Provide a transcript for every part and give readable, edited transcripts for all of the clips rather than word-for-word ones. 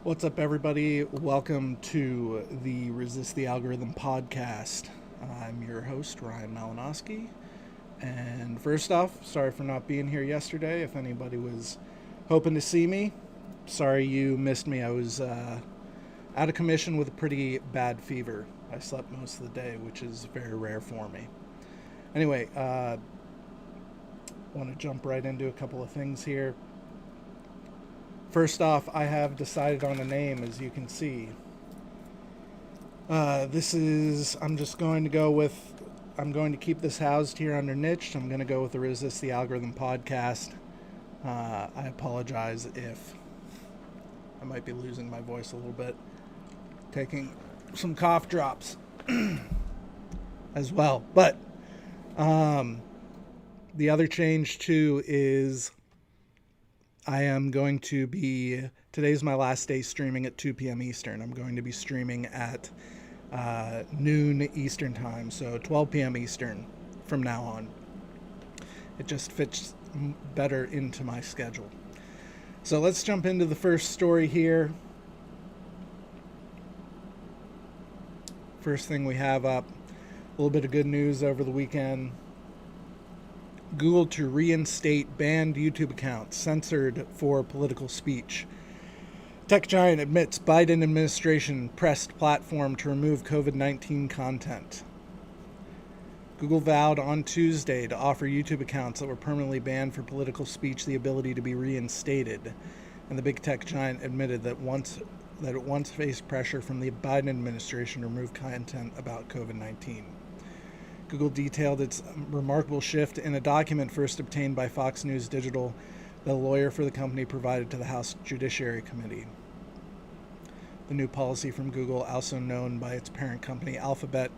What's up, everybody? Welcome to the Resist the Algorithm podcast. I'm your host, Ryan Malinowski. And first off, sorry for not being here yesterday. If anybody was hoping to see me, sorry you missed me. I was out of commission with a pretty bad fever. I slept most of the day, which is very rare for me. Anyway, want to jump right into a couple of things here. First off, I have decided on a name, as you can see. I'm just going to go with, I'm going to keep this housed here under niche. I'm going to go with the Resist the Algorithm podcast. I apologize if I might be losing my voice a little bit. Taking some cough drops as well. But the other change too is I am going to be, today's my last day streaming at 2 p.m. Eastern. I'm going to be streaming at noon Eastern time, so 12 p.m. Eastern from now on. It just fits better into my schedule. So let's jump into the first story here. First thing we have up, a little bit of good news over the weekend. Google to reinstate banned YouTube accounts censored for political speech. Tech giant admits Biden administration pressed platform to remove COVID-19 content. Google vowed on Tuesday to offer YouTube accounts that were permanently banned for political speech the ability to be reinstated. And the big tech giant admitted that it once faced pressure from the Biden administration to remove content about COVID-19. Google detailed its remarkable shift in a document first obtained by Fox News Digital that a lawyer for the company provided to the House Judiciary Committee. The new policy from Google, also known by its parent company Alphabet,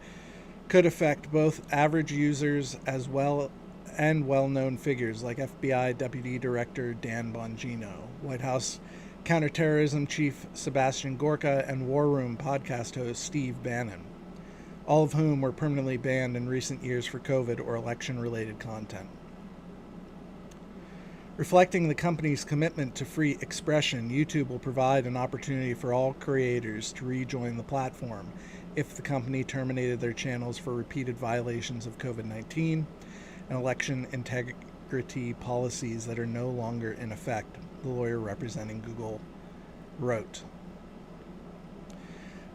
could affect both average users as well and well-known figures like FBI Deputy Director Dan Bongino, White House counterterrorism chief Sebastian Gorka, and War Room podcast host Steve Bannon, all of whom were permanently banned in recent years for COVID or election-related content. Reflecting the company's commitment to free expression, YouTube will provide an opportunity for all creators to rejoin the platform if the company terminated their channels for repeated violations of COVID-19 and election integrity policies that are no longer in effect, the lawyer representing Google wrote.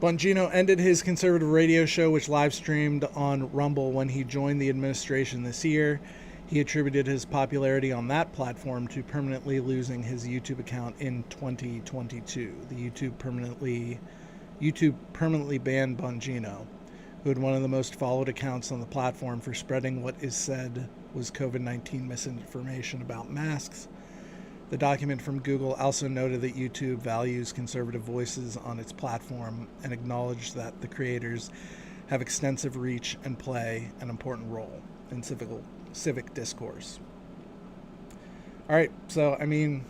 Bongino ended his conservative radio show, which live-streamed on Rumble when he joined the administration this year. He attributed his popularity on that platform to permanently losing his YouTube account in 2022. The YouTube permanently banned Bongino, who had one of the most followed accounts on the platform for spreading what is said was COVID-19 misinformation about masks. The document from Google also noted that YouTube values conservative voices on its platform and acknowledged that the creators have extensive reach and play an important role in civic discourse. All right, so, I mean,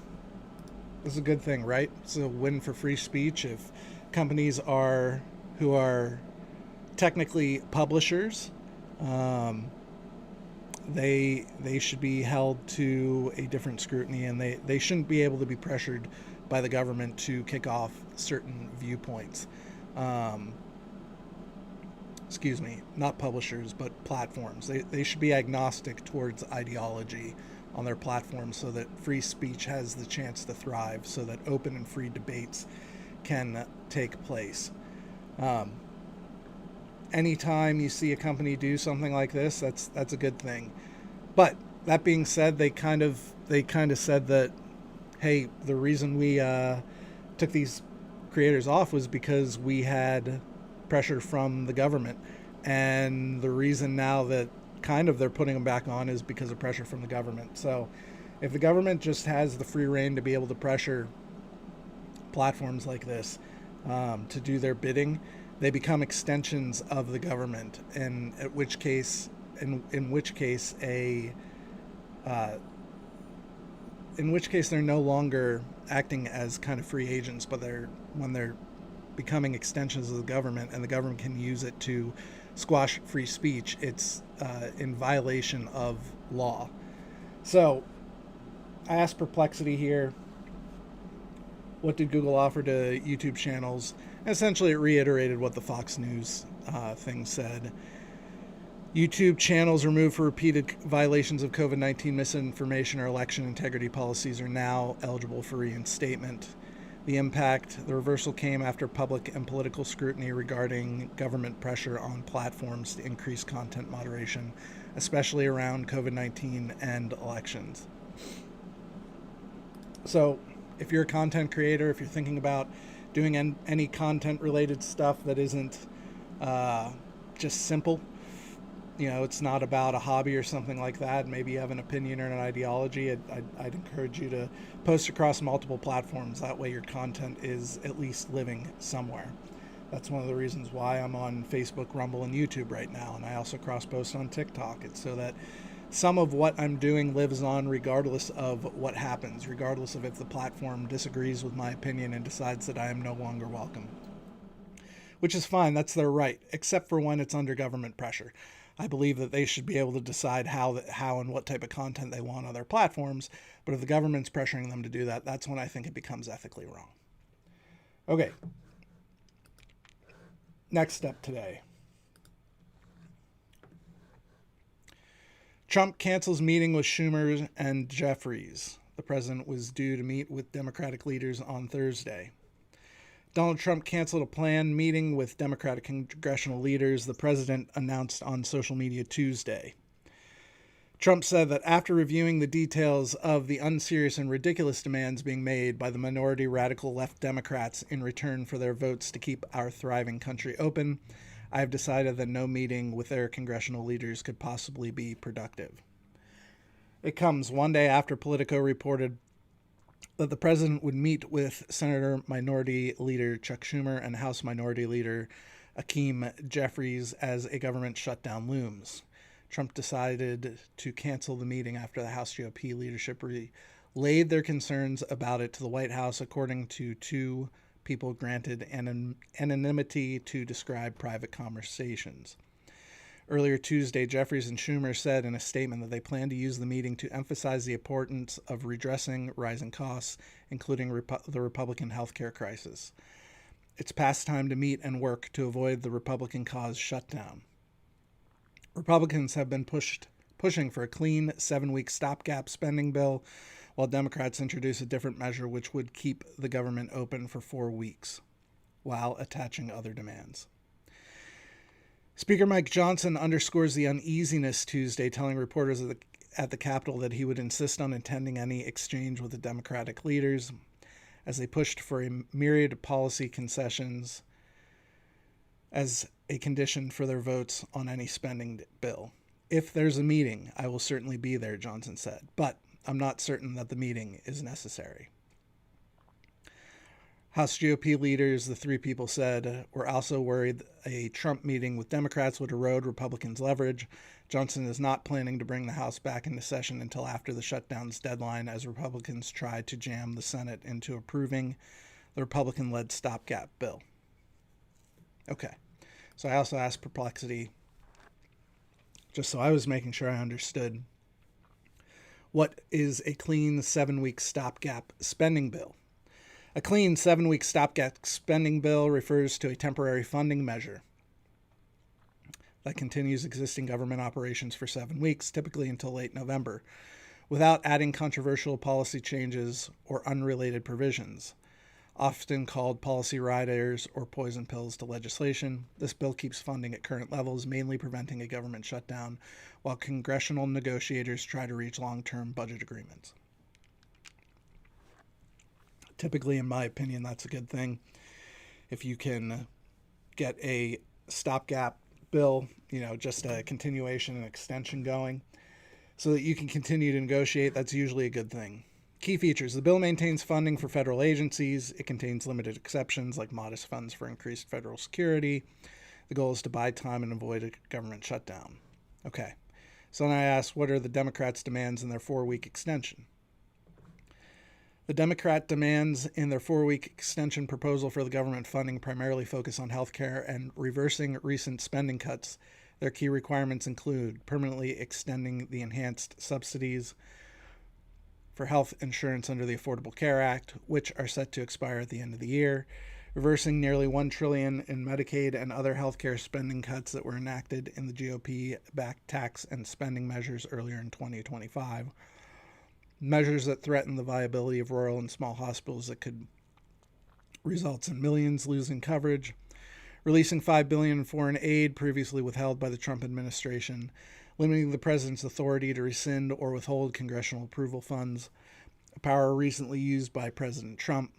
this is a good thing, right? It's a win for free speech if companies who are technically publishers, they should be held to a different scrutiny, and they shouldn't be able to be pressured by the government to kick off certain viewpoints. Not publishers, but platforms. They should be agnostic towards ideology on their platforms so that free speech has the chance to thrive, so that open and free debates can take place. Anytime you see a company do something like this, that's a good thing. But that being said, they kind of said that, hey, the reason we took these creators off was because we had pressure from the government, and the reason now that kind of they're putting them back on is because of pressure from the government. So if the government just has the free reign to be able to pressure platforms like this to do their bidding, they become extensions of the government, and in which case they're no longer acting as kind of free agents, but when they're becoming extensions of the government, and the government can use it to squash free speech, it's in violation of law. So I asked Perplexity here, what did Google offer to YouTube channels? And essentially, it reiterated what the Fox News thing said. YouTube channels removed for repeated violations of COVID-19 misinformation or election integrity policies are now eligible for reinstatement. The impact, the reversal came after public and political scrutiny regarding government pressure on platforms to increase content moderation, especially around COVID-19 and elections. So, if you're a content creator, if you're thinking about doing any content-related stuff that isn't just simple, it's not about a hobby or something like that, maybe you have an opinion or an ideology, I'd encourage you to post across multiple platforms. That way your content is at least living somewhere. That's one of the reasons why I'm on Facebook, Rumble, and YouTube right now, and I also cross-post on TikTok. It's so that some of what I'm doing lives on regardless of what happens, regardless of if the platform disagrees with my opinion and decides that I am no longer welcome. Which is fine, that's their right, except for when it's under government pressure. I believe that they should be able to decide how and what type of content they want on their platforms, but if the government's pressuring them to do that, that's when I think it becomes ethically wrong. Okay. Next step today. Trump cancels meeting with Schumer and Jeffries. The president was due to meet with Democratic leaders on Thursday. Donald Trump canceled a planned meeting with Democratic congressional leaders, the president announced on social media Tuesday. Trump said that after reviewing the details of the unserious and ridiculous demands being made by the minority radical left Democrats in return for their votes to keep our thriving country open, I have decided that no meeting with their congressional leaders could possibly be productive. It comes one day after Politico reported that the president would meet with Senator Minority Leader Chuck Schumer and House Minority Leader Hakeem Jeffries as a government shutdown looms. Trump decided to cancel the meeting after the House GOP leadership relayed their concerns about it to the White House, according to two people granted anonymity to describe private conversations. Earlier Tuesday, Jeffries and Schumer said in a statement that they plan to use the meeting to emphasize the importance of redressing rising costs, including the Republican healthcare crisis. It's past time to meet and work to avoid the Republican-caused shutdown. Republicans have been pushing for a clean 7-week stopgap spending bill, while Democrats introduce a different measure which would keep the government open for 4 weeks, while attaching other demands. Speaker Mike Johnson underscores the uneasiness Tuesday, telling reporters at the Capitol that he would insist on attending any exchange with the Democratic leaders as they pushed for a myriad of policy concessions as a condition for their votes on any spending bill. If there's a meeting, I will certainly be there, Johnson said, but I'm not certain that the meeting is necessary. House GOP leaders, the three people said, were also worried a Trump meeting with Democrats would erode Republicans' leverage. Johnson is not planning to bring the House back into session until after the shutdown's deadline, as Republicans tried to jam the Senate into approving the Republican-led stopgap bill. Okay, so I also asked Perplexity, just so I was making sure I understood, what is a clean 7-week stopgap spending bill? A clean 7-week stopgap spending bill refers to a temporary funding measure that continues existing government operations for 7 weeks, typically until late November, without adding controversial policy changes or unrelated provisions. Often called policy riders or poison pills to legislation, this bill keeps funding at current levels, mainly preventing a government shutdown, while congressional negotiators try to reach long-term budget agreements. Typically, in my opinion, that's a good thing. If you can get a stopgap bill, just a continuation and extension going, so that you can continue to negotiate, that's usually a good thing. Key features. The bill maintains funding for federal agencies. It contains limited exceptions like modest funds for increased federal security. The goal is to buy time and avoid a government shutdown. Okay. So then I asked, what are the Democrats' demands in their 4-week extension? The Democrat demands in their 4-week extension proposal for the government funding primarily focus on health care and reversing recent spending cuts. Their key requirements include permanently extending the enhanced subsidies for health insurance under the Affordable Care Act, which are set to expire at the end of the year, reversing nearly $1 trillion in Medicaid and other healthcare spending cuts that were enacted in the GOP-backed tax and spending measures earlier in 2025. Measures that threaten the viability of rural and small hospitals that could result in millions losing coverage, releasing $5 billion in foreign aid previously withheld by the Trump administration, limiting the president's authority to rescind or withhold congressional approval funds, a power recently used by President Trump,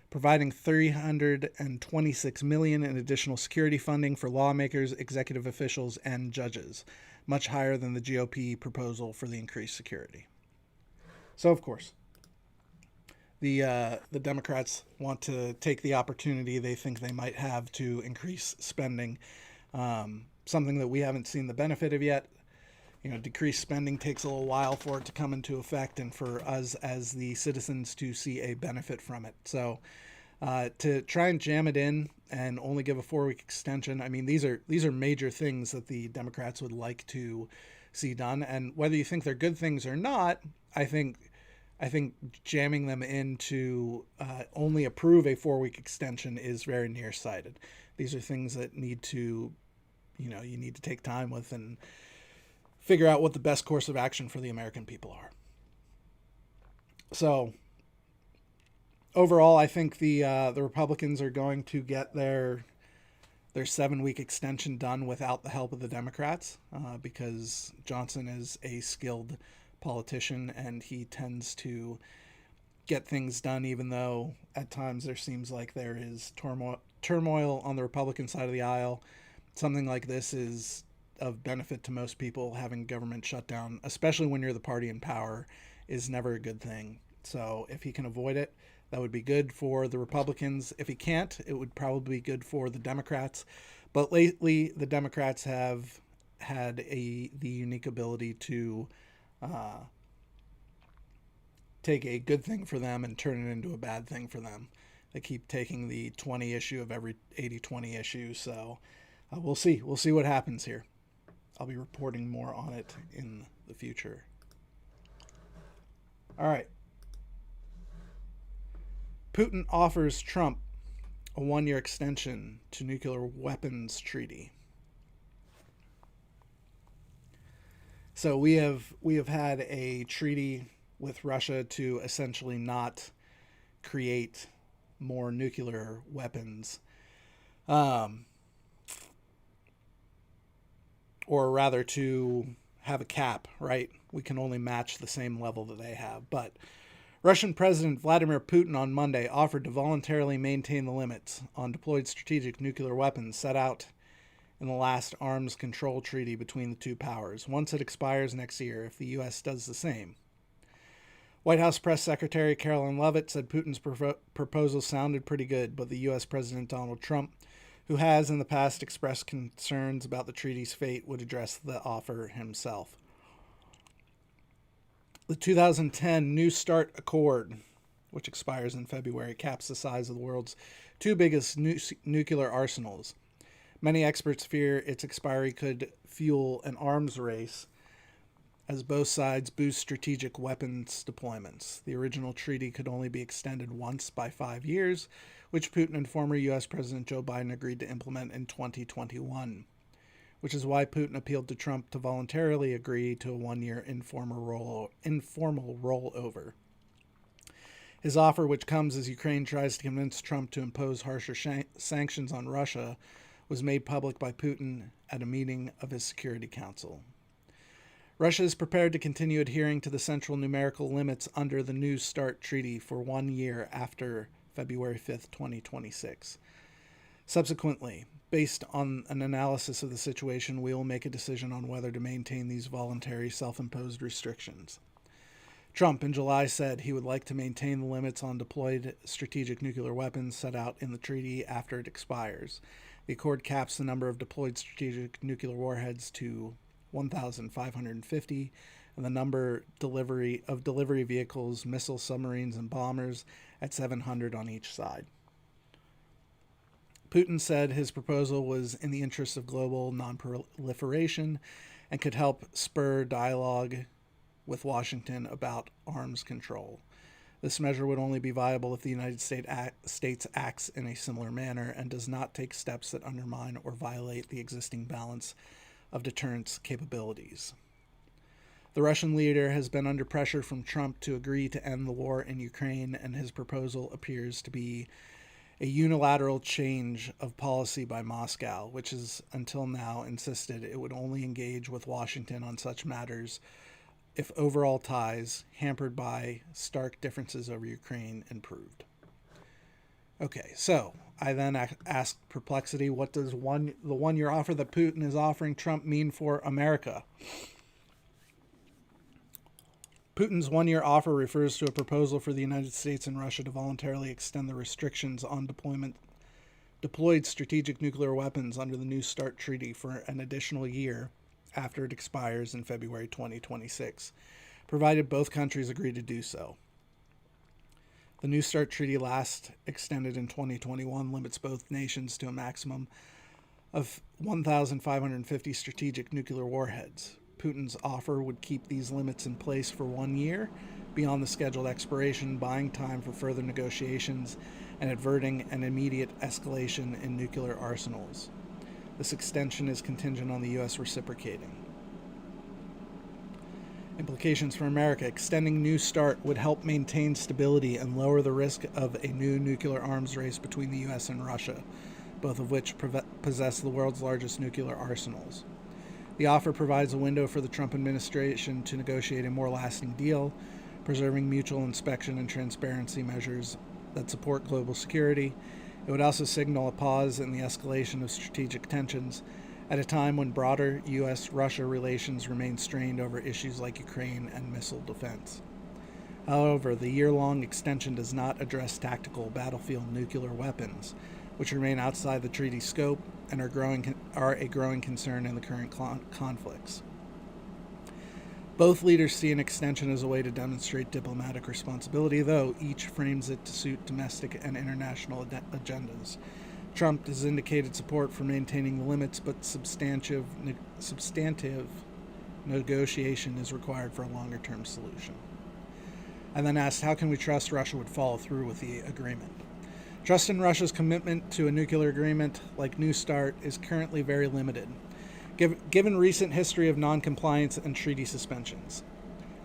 providing $326 million in additional security funding for lawmakers, executive officials, and judges, much higher than the GOP proposal for the increased security. So, of course, the Democrats want to take the opportunity they think they might have to increase spending, something that we haven't seen the benefit of yet. Decreased spending takes a little while for it to come into effect and for us as the citizens to see a benefit from it. So to try and jam it in and only give a 4-week extension, I mean, these are major things that the Democrats would like to see done. And whether you think they're good things or not, I think jamming them in to only approve a 4-week extension is very nearsighted. These are things that need to, you need to take time with and figure out what the best course of action for the American people are. So overall, I think the Republicans are going to get their 7-week extension done without the help of the Democrats, because Johnson is a skilled politician and he tends to get things done, even though at times there seems like there is turmoil on the Republican side of the aisle. Something like this is of benefit to most people. Having government shut down, especially when you're the party in power, is never a good thing. So if he can avoid it, that would be good for the Republicans. If he can't, it would probably be good for the Democrats. But lately, the Democrats have had the unique ability to take a good thing for them and turn it into a bad thing for them. They keep taking the 20 issue of every 80-20 issue. So we'll see. We'll see what happens here. I'll be reporting more on it in the future. All right. Putin offers Trump a 1-year extension to nuclear weapons treaty. So we have had a treaty with Russia to essentially not create more nuclear weapons. Or rather to have a cap, right? We can only match the same level that they have. But Russian President Vladimir Putin on Monday offered to voluntarily maintain the limits on deployed strategic nuclear weapons set out in the last arms control treaty between the two powers, once it expires next year if the U.S. does the same. White House Press Secretary Caroline Leavitt said Putin's proposal sounded pretty good, but the U.S. President Donald Trump, who has in the past expressed concerns about the treaty's fate, would address the offer himself. The 2010 New START Accord, which expires in February, caps the size of the world's two biggest nuclear arsenals. Many experts fear its expiry could fuel an arms race as both sides boost strategic weapons deployments. The original treaty could only be extended once by 5 years, which Putin and former U.S. President Joe Biden agreed to implement in 2021, which is why Putin appealed to Trump to voluntarily agree to a 1-year informal rollover. His offer, which comes as Ukraine tries to convince Trump to impose harsher sanctions on Russia, was made public by Putin at a meeting of his Security Council. Russia is prepared to continue adhering to the central numerical limits under the New START Treaty for 1 year after February 5th, 2026. Subsequently, based on an analysis of the situation, we will make a decision on whether to maintain these voluntary self-imposed restrictions. Trump in July said he would like to maintain the limits on deployed strategic nuclear weapons set out in the treaty after it expires. The accord caps the number of deployed strategic nuclear warheads to 1,550, and the number of delivery vehicles, missiles, submarines, and bombers at 700 on each side. Putin said his proposal was in the interest of global nonproliferation and could help spur dialogue with Washington about arms control. This measure would only be viable if the United States acts in a similar manner and does not take steps that undermine or violate the existing balance of deterrence capabilities. The Russian leader has been under pressure from Trump to agree to end the war in Ukraine, and his proposal appears to be a unilateral change of policy by Moscow, which has until now insisted it would only engage with Washington on such matters if overall ties, hampered by stark differences over Ukraine, improved. Okay, so I then asked Perplexity, what does the one-year offer that Putin is offering Trump mean for America? Putin's one-year offer refers to a proposal for the United States and Russia to voluntarily extend the restrictions on deployed strategic nuclear weapons under the New START Treaty for an additional year after it expires in February 2026, provided both countries agree to do so. The New START Treaty, last extended in 2021, limits both nations to a maximum of 1,550 strategic nuclear warheads. Putin's offer would keep these limits in place for 1 year beyond the scheduled expiration, buying time for further negotiations and averting an immediate escalation in nuclear arsenals. This extension is contingent on the U.S. reciprocating. Implications for America. Extending New START would help maintain stability and lower the risk of a new nuclear arms race between the U.S. and Russia, both of which possess the world's largest nuclear arsenals. The offer provides a window for the Trump administration to negotiate a more lasting deal, preserving mutual inspection and transparency measures that support global security. It would also signal a pause in the escalation of strategic tensions at a time when broader U.S.-Russia relations remain strained over issues like Ukraine and missile defense. However, the year-long extension does not address tactical battlefield nuclear weapons, which remain outside the treaty's scope and are a growing concern in the current conflicts. Both leaders see an extension as a way to demonstrate diplomatic responsibility, though each frames it to suit domestic and international agendas. Trump has indicated support for maintaining the limits, but substantive negotiation is required for a longer-term solution. I then asked, how can we trust Russia would follow through with the agreement? Trust in Russia's commitment to a nuclear agreement like New START is currently very limited, given recent history of noncompliance and treaty suspensions.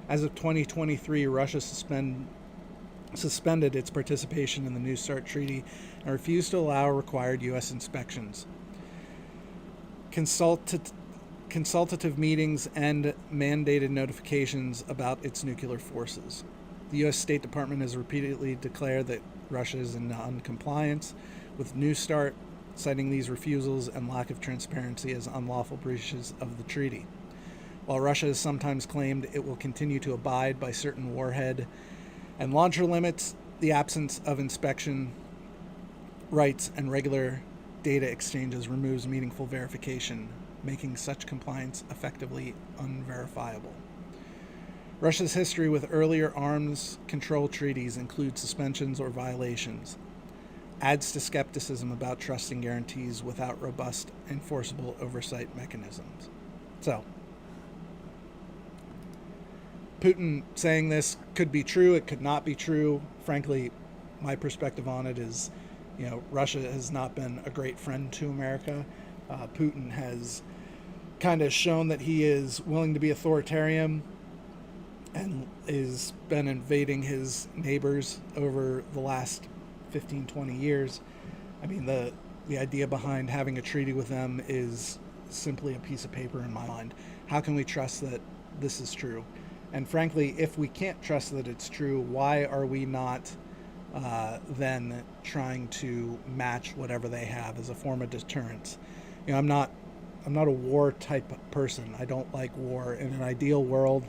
As of 2023, Russia suspended its participation in the New START Treaty and refused to allow required U.S. inspections, consultative meetings, and mandated notifications about its nuclear forces. The U.S. State Department has repeatedly declared that Russia is in non-compliance with New START, citing these refusals and lack of transparency as unlawful breaches of the treaty. While Russia has sometimes claimed it will continue to abide by certain warhead and launcher limits, the absence of inspection rights and regular data exchanges removes meaningful verification, making such compliance effectively unverifiable. Russia's history with earlier arms control treaties include suspensions or violations, adds to skepticism about trusting guarantees without robust, enforceable oversight mechanisms. So, Putin saying this could be true, it could not be true. Frankly, my perspective on it is, Russia has not been a great friend to America. Putin has kind of shown that he is willing to be authoritarian and has been invading his neighbors over the last 15, 20 years. I mean, the idea behind having a treaty with them is simply a piece of paper in my mind. How can we trust that this is true? And frankly, if we can't trust that it's true, why are we not then trying to match whatever they have as a form of deterrence? I'm not a war type person. I don't like war. In an ideal world,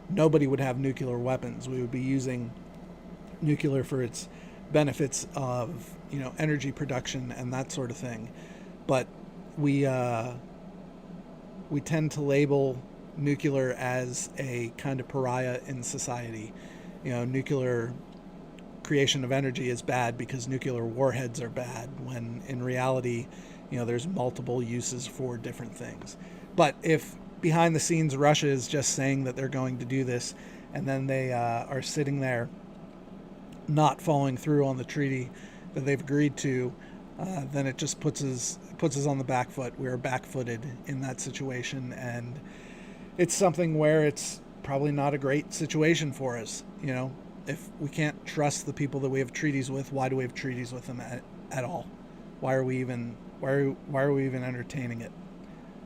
nobody would have nuclear weapons. We would be using nuclear for its benefits of, energy production and that sort of thing. But we tend to label nuclear as a kind of pariah in society. Nuclear creation of energy is bad because nuclear warheads are bad, when in reality, there's multiple uses for different things. But if behind the scenes, Russia is just saying that they're going to do this, and then they are sitting there not following through on the treaty that they've agreed to, then it just puts us on the back foot. We are back-footed in that situation, and it's something where it's probably not a great situation for us. You know, if we can't trust the people that we have treaties with, why do we have treaties with them at all? Why are we even entertaining it?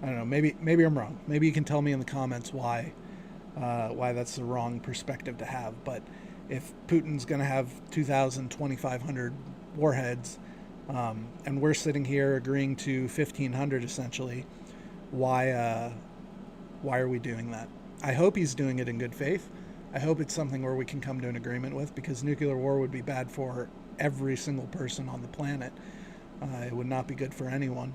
I don't know. Maybe I'm wrong. Maybe you can tell me in the comments why that's the wrong perspective to have. But if Putin's going to have 2,000, 2,500 warheads, and we're sitting here agreeing to 1,500 essentially, why are we doing that? I hope he's doing it in good faith. I hope it's something where we can come to an agreement with, because nuclear war would be bad for every single person on the planet. It would not be good for anyone.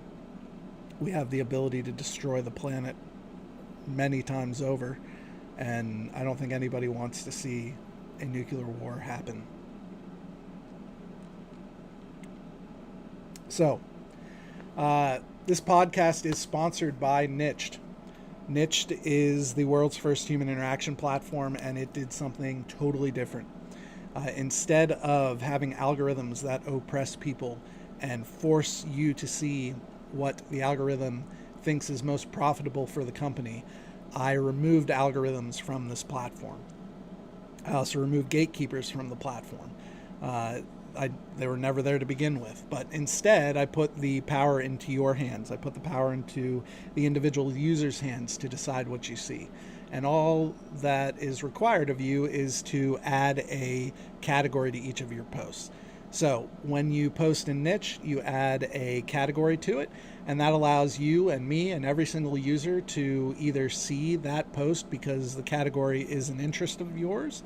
We have the ability to destroy the planet many times over, and I don't think anybody wants to see a nuclear war happen. So, this podcast is sponsored by Niched. Niched is the world's first human interaction platform, and it did something totally different. Instead of having algorithms that oppress people and force you to see what the algorithm thinks is most profitable for the company, I removed algorithms from this platform. I also removed gatekeepers from the platform. They were never there to begin with, but instead I put the power into your hands. I put the power into the individual user's hands to decide what you see. And all that is required of you is to add a category to each of your posts. So when you post in Niche, you add a category to it, and that allows you and me and every single user to either see that post because the category is an interest of yours,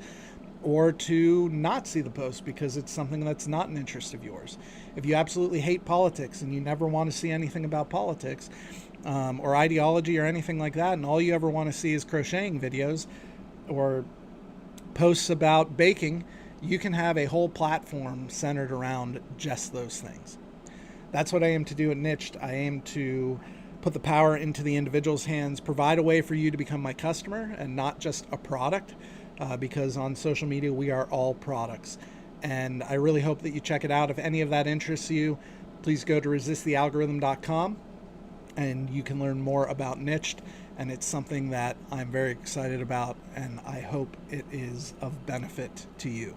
or to not see the post because it's something that's not an interest of yours. If you absolutely hate politics and you never want to see anything about politics or ideology or anything like that, and all you ever want to see is crocheting videos or posts about baking, you can have a whole platform centered around just those things. That's what I aim to do at Niched. I aim to put the power into the individual's hands, provide a way for you to become my customer and not just a product, because on social media we are all products. And I really hope that you check it out. If any of that interests you, please go to resistthealgorithm.com and you can learn more about Niched. And it's something that I'm very excited about, and I hope it is of benefit to you.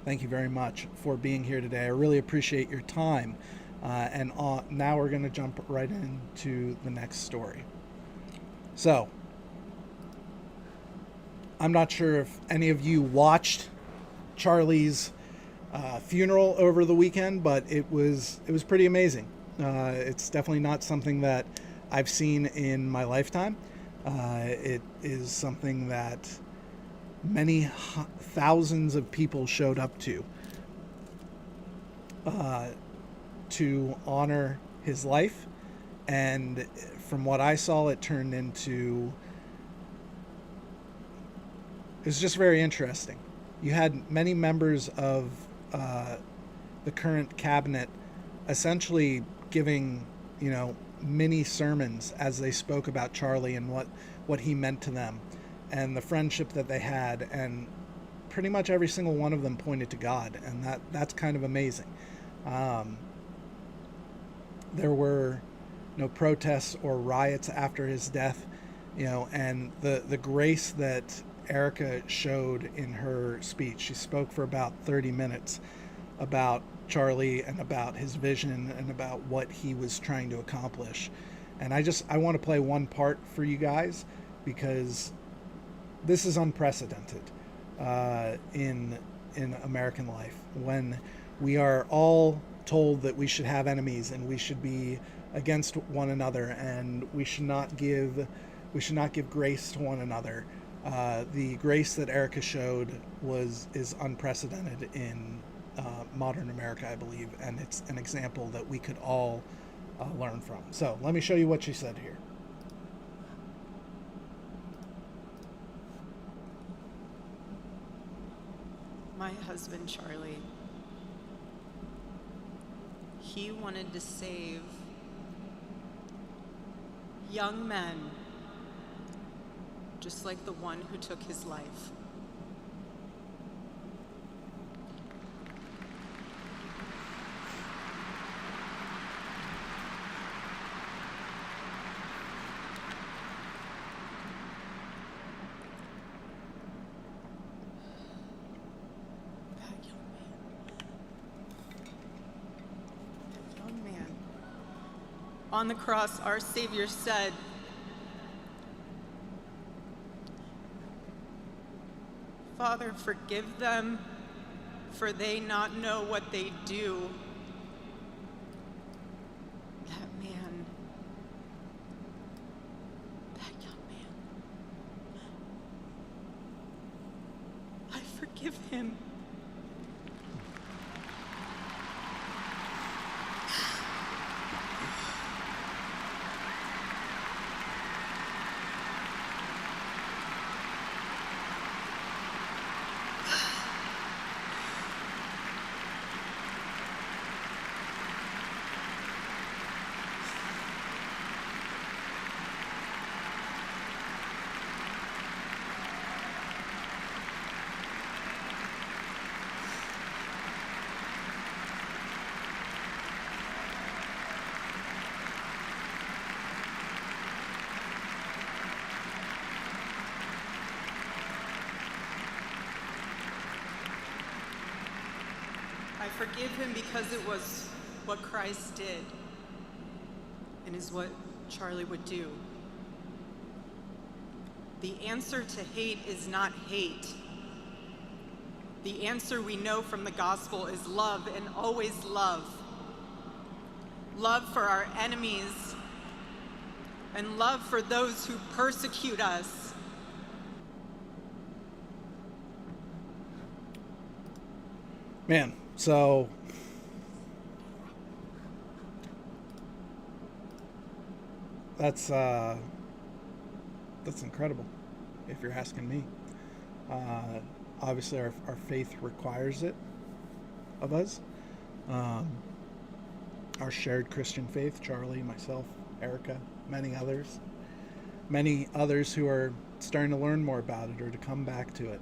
Thank you very much for being here today. I really appreciate your time. Now we're going to jump right into the next story. So, I'm not sure if any of you watched Charlie's funeral over the weekend, but it was pretty amazing. It's definitely not something that I've seen in my lifetime. It is something that many thousands of people showed up to honor his life, and from what I saw, it turned into, it was just very interesting. You had many members of the current cabinet essentially giving, mini sermons as they spoke about Charlie and what he meant to them and the friendship that they had, and pretty much every single one of them pointed to God, and that's kind of amazing. There were no protests or riots after his death, and the grace that Erika showed in her speech. She spoke for about 30 minutes about Charlie and about his vision and about what he was trying to accomplish. And I want to play one part for you guys, because this is unprecedented in American life, when we are all told that we should have enemies and we should be against one another and we should not give grace to one another. The grace that Erika showed is unprecedented in modern America, I believe, and it's an example that we could all learn from. So let me show you what she said here. My husband, Charlie, he wanted to save young men just like the one who took his life. That young man. On the cross, our Savior said, "Father, forgive them, for they not know what they do." That man, that young man, I forgive him. I forgive him because it was what Christ did and is what Charlie would do. The answer to hate is not hate. The answer we know from the gospel is love, and always love. Love for our enemies and love for those who persecute us. Man, so that's incredible, if you're asking me. Obviously, our faith requires it of us. Our shared Christian faith, Charlie, myself, Erika, many others who are starting to learn more about it or to come back to it.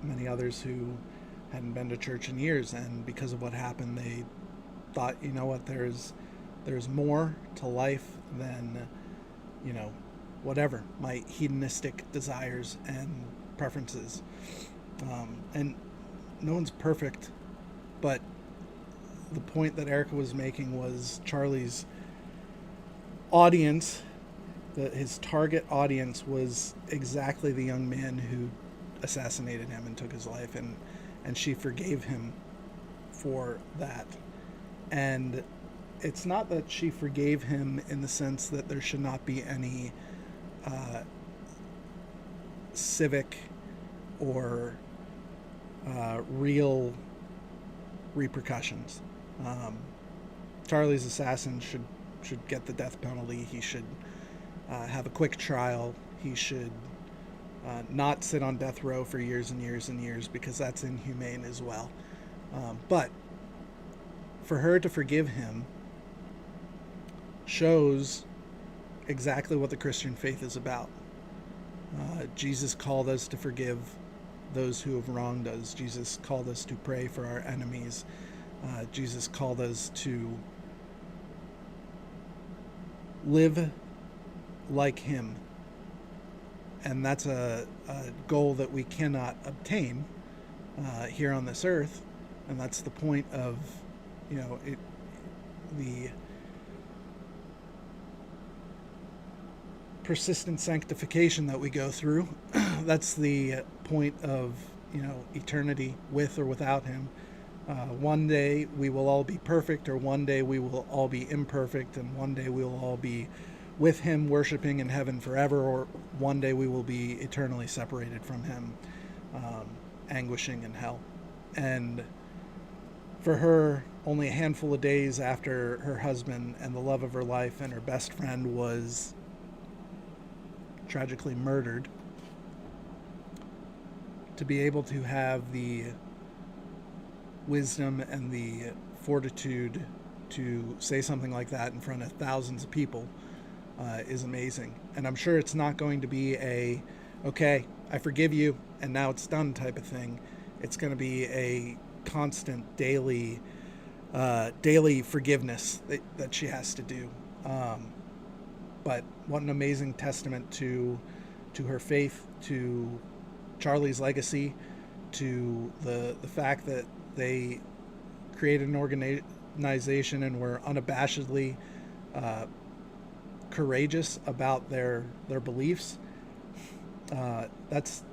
Many others who hadn't been to church in years, and because of what happened, they thought, you know what, there's more to life than, whatever my hedonistic desires and preferences. And no one's perfect, but the point that Erika was making was Charlie's audience, his target audience, was exactly the young man who assassinated him and took his life, and she forgave him for that. And it's not that she forgave him in the sense that there should not be any civic or real repercussions. Charlie's assassin should get the death penalty. He should have a quick trial. He should not sit on death row for years and years and years, because that's inhumane as well. But for her to forgive him shows exactly what the Christian faith is about. Jesus called us to forgive those who have wronged us. Jesus called us to pray for our enemies. Jesus called us to live like him. And that's a goal that we cannot obtain here on this earth. And that's the point of, the persistent sanctification that we go through. That's the point of, eternity with or without him. One day we will all be perfect, or one day we will all be imperfect, and one day we will all be with him worshiping in heaven forever, or one day we will be eternally separated from him, anguishing in hell. And for her, only a handful of days after her husband and the love of her life and her best friend was tragically murdered, to be able to have the wisdom and the fortitude to say something like that in front of thousands of people is amazing. And I'm sure it's not going to be a, okay, I forgive you and now it's done type of thing. It's going to be a constant daily forgiveness that she has to do. But what an amazing testament to her faith, to Charlie's legacy, to the fact that they created an organization and were unabashedly courageous about their beliefs. That's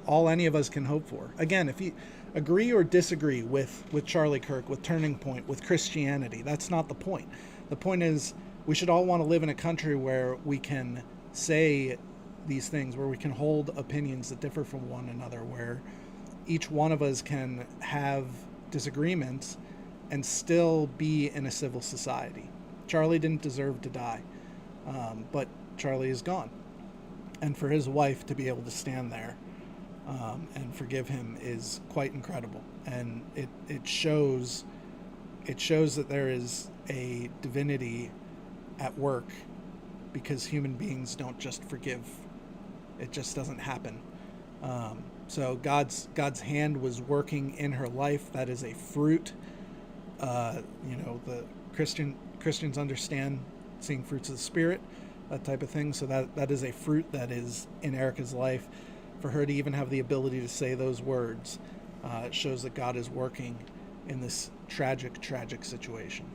all any of us can hope for. Again, if you agree or disagree with Charlie Kirk, with Turning Point, with Christianity, that's not the point. The point is we should all want to live in a country where we can say these things, where we can hold opinions that differ from one another, where each one of us can have disagreements and still be in a civil society. Charlie didn't deserve to die, but Charlie is gone. And for his wife to be able to stand there and forgive him is quite incredible. And it shows that there is a divinity at work, because human beings don't just forgive. It just doesn't happen. So God's hand was working in her life. That is a fruit. The Christians understand seeing fruits of the Spirit, that type of thing. So that is a fruit that is in Erika's life. For her to even have the ability to say those words, it shows that God is working in this tragic situation.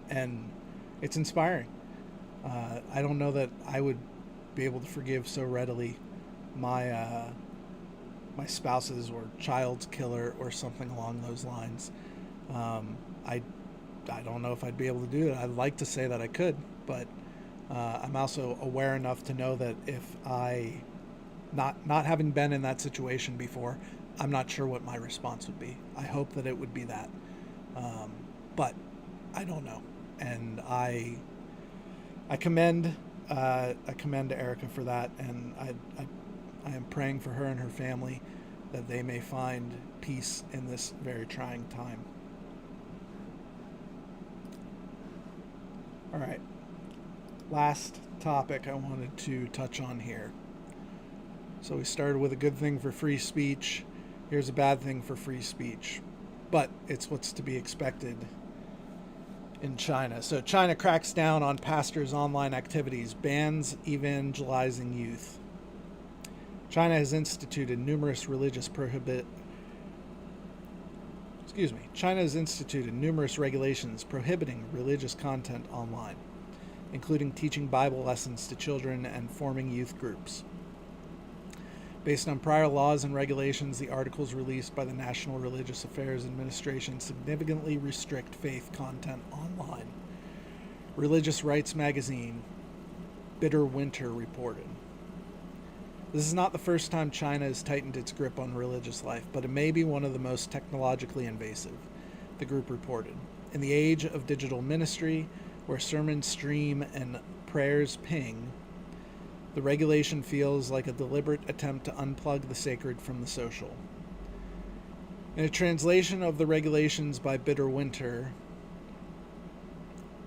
And it's inspiring. I don't know that I would be able to forgive so readily my spouse's or child's killer or something along those lines. I don't know if I'd be able to do it. I'd like to say that I could, but I'm also aware enough to know that if I, not having been in that situation before, I'm not sure what my response would be. I hope that it would be that, but I don't know. And I commend Erika for that, and I am praying for her and her family that they may find peace in this very trying time. All right. Last topic I wanted to touch on here. So we started with a good thing for free speech. Here's a bad thing for free speech, but it's what's to be expected in China. So China cracks down on pastors' online activities, bans evangelizing youth. China has instituted numerous regulations prohibiting religious content online, including teaching Bible lessons to children and forming youth groups. Based on prior laws and regulations, the articles released by the National Religious Affairs Administration significantly restrict faith content online. Religious Rights magazine, Bitter Winter, reported. This is not the first time China has tightened its grip on religious life, but it may be one of the most technologically invasive, the group reported. In the age of digital ministry, where sermons stream and prayers ping, the regulation feels like a deliberate attempt to unplug the sacred from the social. In a translation of the regulations by Bitter Winter,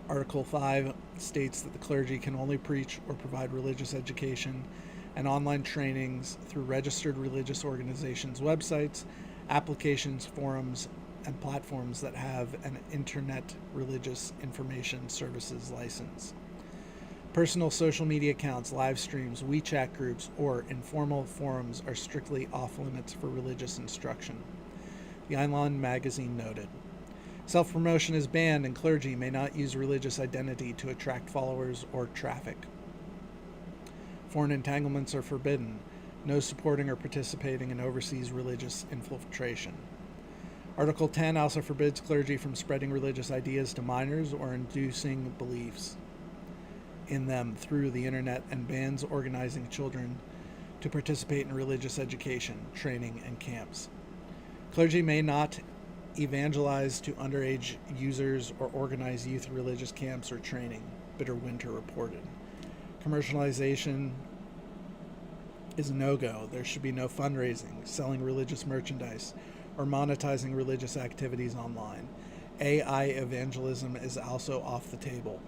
Article 5 states that the clergy can only preach or provide religious education and online trainings through registered religious organizations' websites, applications, forums, and platforms that have an Internet Religious Information Services license. Personal social media accounts, live streams, WeChat groups, or informal forums are strictly off limits for religious instruction, the Einland magazine noted. Self-promotion is banned, and clergy may not use religious identity to attract followers or traffic. Foreign entanglements are forbidden. No supporting or participating in overseas religious infiltration. Article 10 also forbids clergy from spreading religious ideas to minors or inducing beliefs in them through the internet, and bans organizing children to participate in religious education, training, and camps. Clergy may not evangelize to underage users or organize youth religious camps or training, Bitter Winter reported. Commercialization is a no-go. There should be no fundraising, selling religious merchandise, or monetizing religious activities online. AI evangelism is also off the table.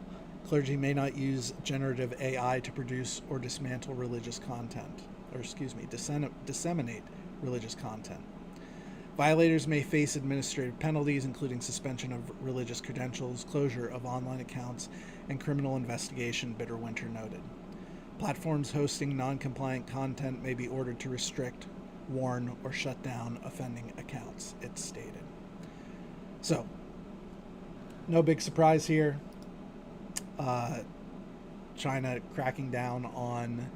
Clergy may not use generative AI to produce or dismantle religious content, disseminate religious content. Violators may face administrative penalties, including suspension of religious credentials, closure of online accounts, and criminal investigation, Bitterwinter noted. Platforms hosting non-compliant content may be ordered to restrict, warn, or shut down offending accounts, it stated. So, no big surprise here. China cracking down on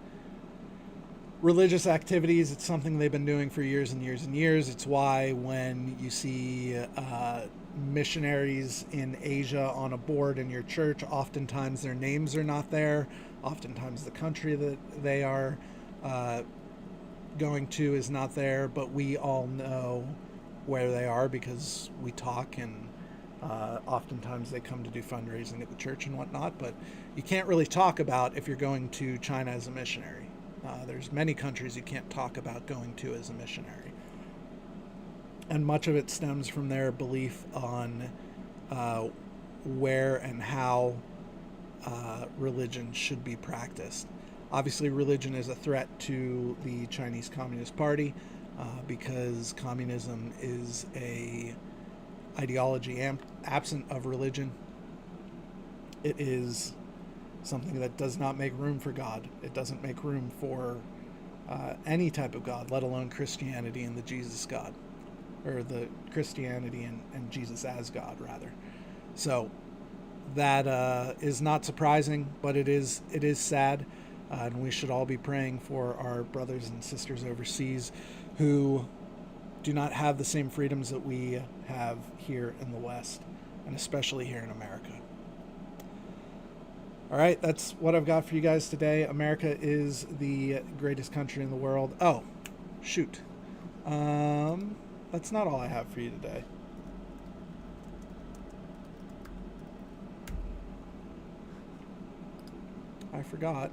religious activities. It's something they've been doing for years and years and years. It's why when you see missionaries in Asia on a board in your church, oftentimes their names are not there. Oftentimes the country that they are going to is not there, but we all know where they are because we talk, and oftentimes they come to do fundraising at the church and whatnot. But you can't really talk about if you're going to China as a missionary. There's many countries you can't talk about going to as a missionary. And much of it stems from their belief on where and how religion should be practiced. Obviously, religion is a threat to the Chinese Communist Party because communism is a ideology absent of religion. It is something that does not make room for God. It doesn't make room for any type of God, let alone Christianity and the Jesus God, or the Christianity and Jesus as God, rather. So that is not surprising, but it is sad, and we should all be praying for our brothers and sisters overseas who do not have the same freedoms that we have here in the West, and especially here in America. All right, that's what I've got for you guys today. America is the greatest country in the world. Oh, shoot. That's not all I have for you today. I forgot.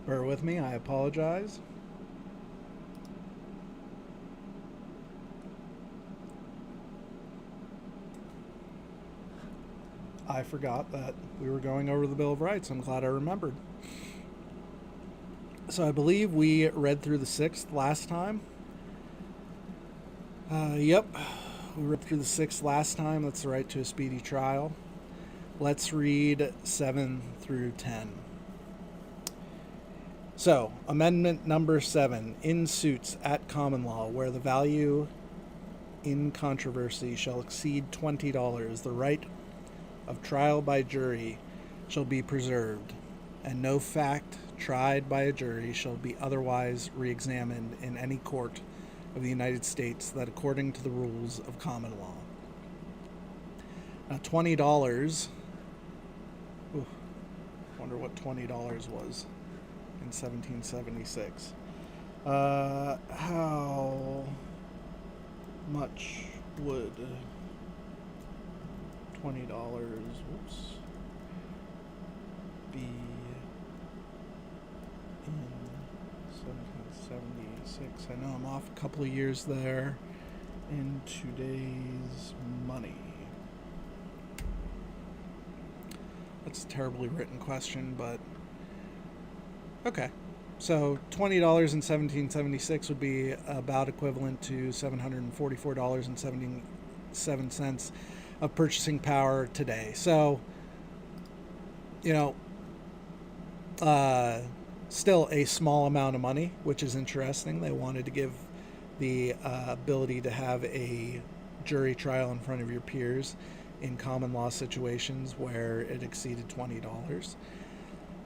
Bear with me, I apologize. I forgot that we were going over the Bill of Rights. I'm glad I remembered. So I believe we read through the 6th last time. Yep, we read through the 6th last time. That's the right to a speedy trial. Let's read 7 through 10. So, Amendment number 7, in suits at common law where the value in controversy shall exceed $20, the right of trial by jury shall be preserved, and no fact tried by a jury shall be otherwise re-examined in any court of the United States that according to the rules of common law. Now, $20, wonder what $20 was in 1776. How much would $20 be in 1776? I know I'm off a couple of years there in today's money. That's a terribly written question, but okay. So $20 in 1776 would be about equivalent to $744.77 of purchasing power today. So, still a small amount of money, which is interesting. They wanted to give the ability to have a jury trial in front of your peers in common law situations where it exceeded $20.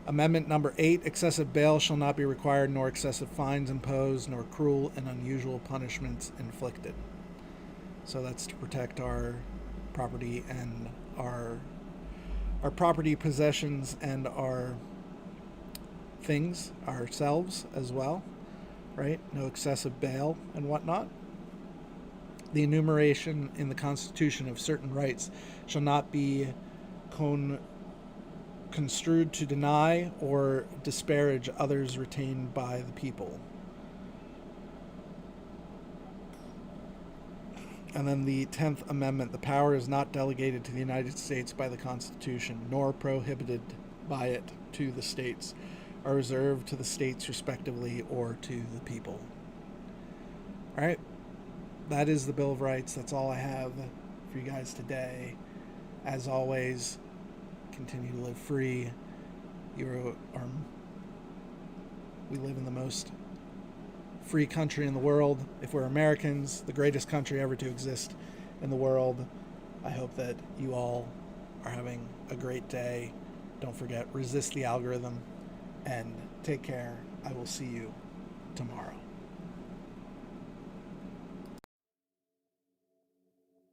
Amendment number 8, excessive bail shall not be required, nor excessive fines imposed, nor cruel and unusual punishments inflicted. So that's to protect our property and our property possessions and our things, ourselves as well, right? No excessive bail and whatnot. The enumeration in the Constitution of certain rights shall not be construed to deny or disparage others retained by the people. And then the 10th Amendment, the power is not delegated to the United States by the Constitution, nor prohibited by it to the states, are reserved to the states respectively or to the people. All right. That is the Bill of Rights. That's all I have for you guys today. As always, continue to live free. We live in the most free country in the world. If we're Americans, the greatest country ever to exist in the world. I hope that you all are having a great day. Don't forget, resist the algorithm and take care. I will see you tomorrow.